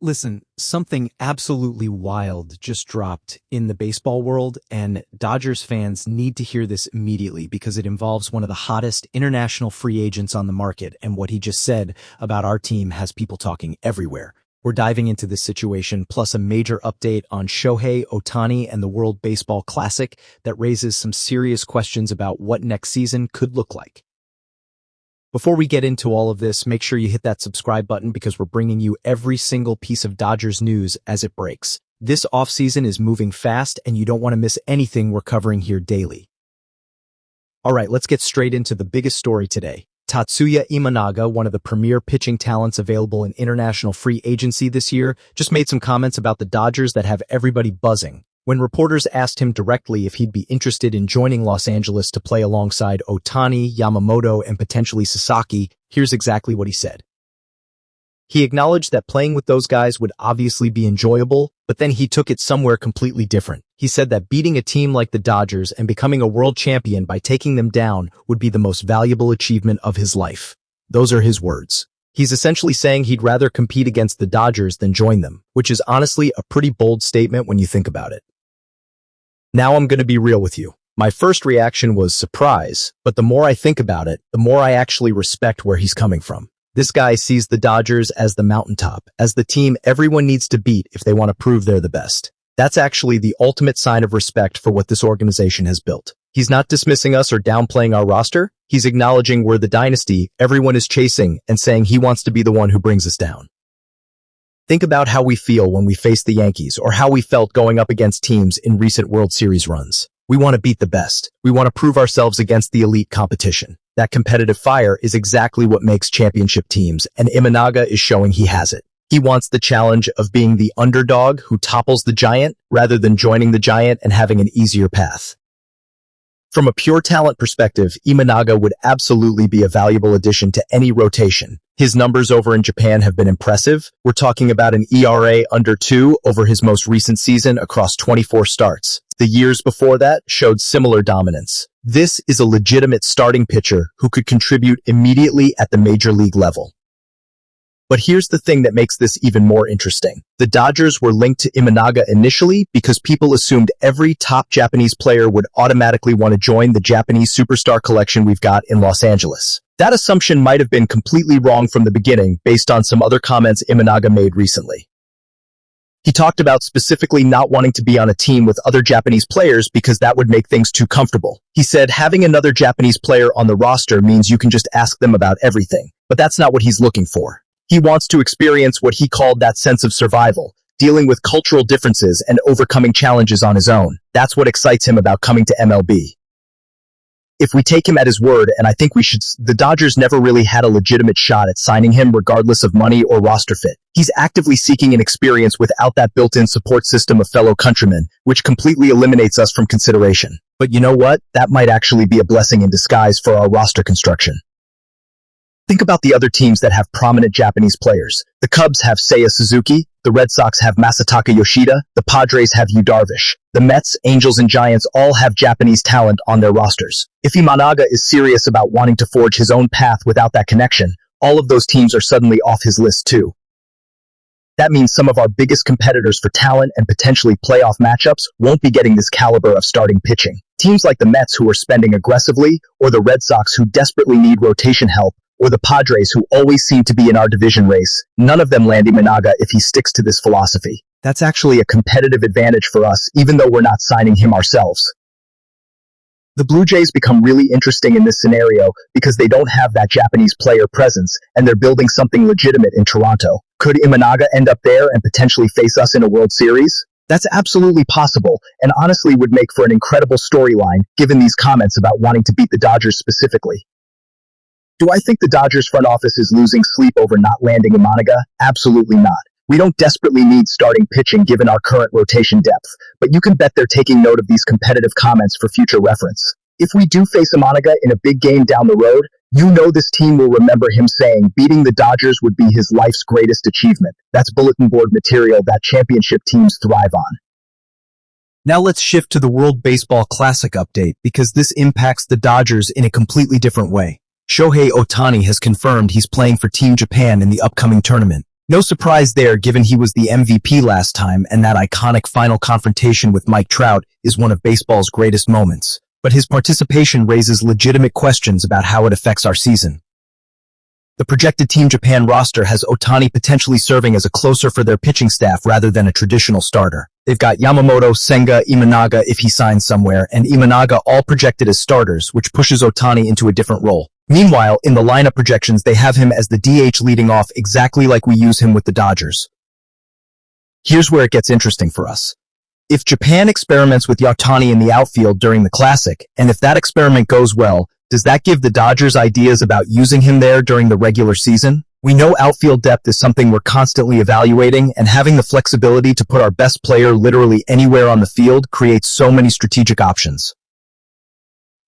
Listen, something absolutely wild just dropped in the baseball world, and Dodgers fans need to hear this immediately because it involves one of the hottest international free agents on the market, and what he just said about our team has people talking everywhere. We're diving into this situation, plus a major update on Shohei Ohtani and the World Baseball Classic that raises some serious questions about what next season could look like. Before we get into all of this, make sure you hit that subscribe button because we're bringing you every single piece of Dodgers news as it breaks. This offseason is moving fast and you don't want to miss anything we're covering here daily. All right, let's get straight into the biggest story today. Tatsuya Imanaga, one of the premier pitching talents available in international free agency this year, just made some comments about the Dodgers that have everybody buzzing. When reporters asked him directly if he'd be interested in joining Los Angeles to play alongside Ohtani, Yamamoto, and potentially Sasaki, here's exactly what he said. He acknowledged that playing with those guys would obviously be enjoyable, but then he took it somewhere completely different. He said that beating a team like the Dodgers and becoming a world champion by taking them down would be the most valuable achievement of his life. Those are his words. He's essentially saying he'd rather compete against the Dodgers than join them, which is honestly a pretty bold statement when you think about it. Now I'm going to be real with you. My first reaction was surprise, but the more I think about it, the more I actually respect where he's coming from. This guy sees the Dodgers as the mountaintop, as the team everyone needs to beat if they want to prove they're the best. That's actually the ultimate sign of respect for what this organization has built. He's not dismissing us or downplaying our roster. He's acknowledging we're the dynasty everyone is chasing and saying he wants to be the one who brings us down. Think about how we feel when we face the Yankees or how we felt going up against teams in recent World Series runs. We want to beat the best. We want to prove ourselves against the elite competition. That competitive fire is exactly what makes championship teams, and Imanaga is showing he has it. He wants the challenge of being the underdog who topples the giant rather than joining the giant and having an easier path. From a pure talent perspective, Imanaga would absolutely be a valuable addition to any rotation. His numbers over in Japan have been impressive. We're talking about an ERA under 2 over his most recent season across 24 starts. The years before that showed similar dominance. This is a legitimate starting pitcher who could contribute immediately at the major league level. But here's the thing that makes this even more interesting. The Dodgers were linked to Imanaga initially because people assumed every top Japanese player would automatically want to join the Japanese superstar collection we've got in Los Angeles. That assumption might have been completely wrong from the beginning based on some other comments Imanaga made recently. He talked about specifically not wanting to be on a team with other Japanese players because that would make things too comfortable. He said having another Japanese player on the roster means you can just ask them about everything, but that's not what he's looking for. He wants to experience what he called that sense of survival, dealing with cultural differences and overcoming challenges on his own. That's what excites him about coming to MLB. If we take him at his word, and I think the Dodgers never really had a legitimate shot at signing him regardless of money or roster fit. He's actively seeking an experience without that built-in support system of fellow countrymen, which completely eliminates us from consideration. But you know what? That might actually be a blessing in disguise for our roster construction. Think about the other teams that have prominent Japanese players. The Cubs have Seiya Suzuki, the Red Sox have Masataka Yoshida, the Padres have Yu Darvish. The Mets, Angels, and Giants all have Japanese talent on their rosters. If Imanaga is serious about wanting to forge his own path without that connection, all of those teams are suddenly off his list too. That means some of our biggest competitors for talent and potentially playoff matchups won't be getting this caliber of starting pitching. Teams like the Mets who are spending aggressively, or the Red Sox who desperately need rotation help, or the Padres who always seem to be in our division race, none of them land Imanaga if he sticks to this philosophy. That's actually a competitive advantage for us, even though we're not signing him ourselves. The Blue Jays become really interesting in this scenario because they don't have that Japanese player presence, and they're building something legitimate in Toronto. Could Imanaga end up there and potentially face us in a World Series? That's absolutely possible, and honestly would make for an incredible storyline, given these comments about wanting to beat the Dodgers specifically. Do I think the Dodgers front office is losing sleep over not landing Imanaga? Absolutely not. We don't desperately need starting pitching given our current rotation depth, but you can bet they're taking note of these competitive comments for future reference. If we do face Imanaga in a big game down the road, you know this team will remember him saying beating the Dodgers would be his life's greatest achievement. That's bulletin board material that championship teams thrive on. Now let's shift to the World Baseball Classic update because this impacts the Dodgers in a completely different way. Shohei Ohtani has confirmed he's playing for Team Japan in the upcoming tournament. No surprise there, given he was the MVP last time, and that iconic final confrontation with Mike Trout is one of baseball's greatest moments. But his participation raises legitimate questions about how it affects our season. The projected Team Japan roster has Ohtani potentially serving as a closer for their pitching staff rather than a traditional starter. They've got Yamamoto, Senga, Imanaga if he signs somewhere, and Imanaga all projected as starters, which pushes Ohtani into a different role. Meanwhile, in the lineup projections, they have him as the DH leading off exactly like we use him with the Dodgers. Here's where it gets interesting for us. If Japan experiments with Ohtani in the outfield during the Classic, and if that experiment goes well, does that give the Dodgers ideas about using him there during the regular season? We know outfield depth is something we're constantly evaluating, and having the flexibility to put our best player literally anywhere on the field creates so many strategic options.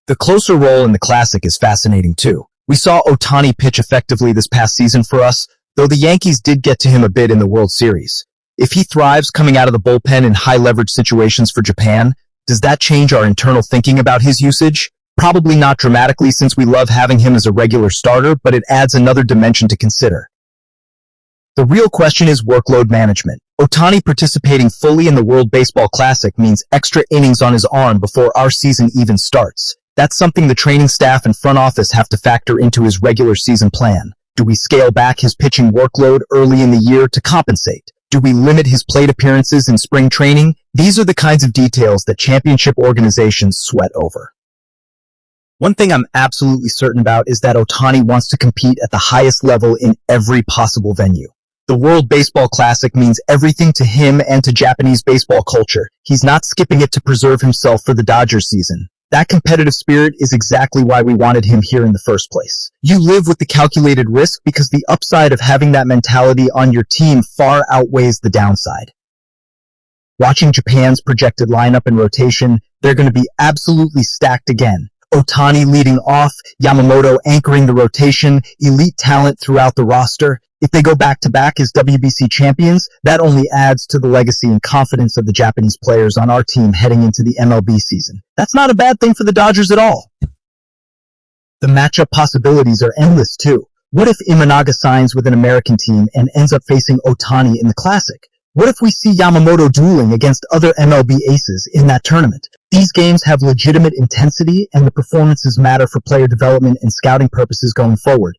The closer role in the Classic is fascinating too. We saw Ohtani pitch effectively this past season for us, though the Yankees did get to him a bit in the World Series. If he thrives coming out of the bullpen in high-leverage situations for Japan, does that change our internal thinking about his usage? Probably not dramatically, since we love having him as a regular starter, but it adds another dimension to consider. The real question is workload management. Ohtani participating fully in the World Baseball Classic means extra innings on his arm before our season even starts. That's something the training staff and front office have to factor into his regular season plan. Do we scale back his pitching workload early in the year to compensate? Do we limit his plate appearances in spring training? These are the kinds of details that championship organizations sweat over. One thing I'm absolutely certain about is that Ohtani wants to compete at the highest level in every possible venue. The World Baseball Classic means everything to him and to Japanese baseball culture. He's not skipping it to preserve himself for the Dodgers season. That competitive spirit is exactly why we wanted him here in the first place. You live with the calculated risk because the upside of having that mentality on your team far outweighs the downside. Watching Japan's projected lineup and rotation, they're going to be absolutely stacked again. Ohtani leading off, Yamamoto anchoring the rotation, elite talent throughout the roster. If they go back-to-back as WBC champions, that only adds to the legacy and confidence of the Japanese players on our team heading into the MLB season. That's not a bad thing for the Dodgers at all. The matchup possibilities are endless too. What if Imanaga signs with an American team and ends up facing Ohtani in the Classic? What if we see Yamamoto dueling against other MLB aces in that tournament? These games have legitimate intensity, and the performances matter for player development and scouting purposes going forward.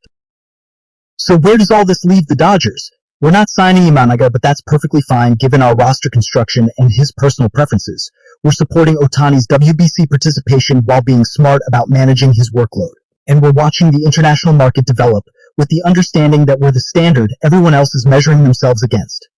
So where does all this leave the Dodgers? We're not signing Imanaga, but that's perfectly fine given our roster construction and his personal preferences. We're supporting Ohtani's WBC participation while being smart about managing his workload. And we're watching the international market develop with the understanding that we're the standard everyone else is measuring themselves against.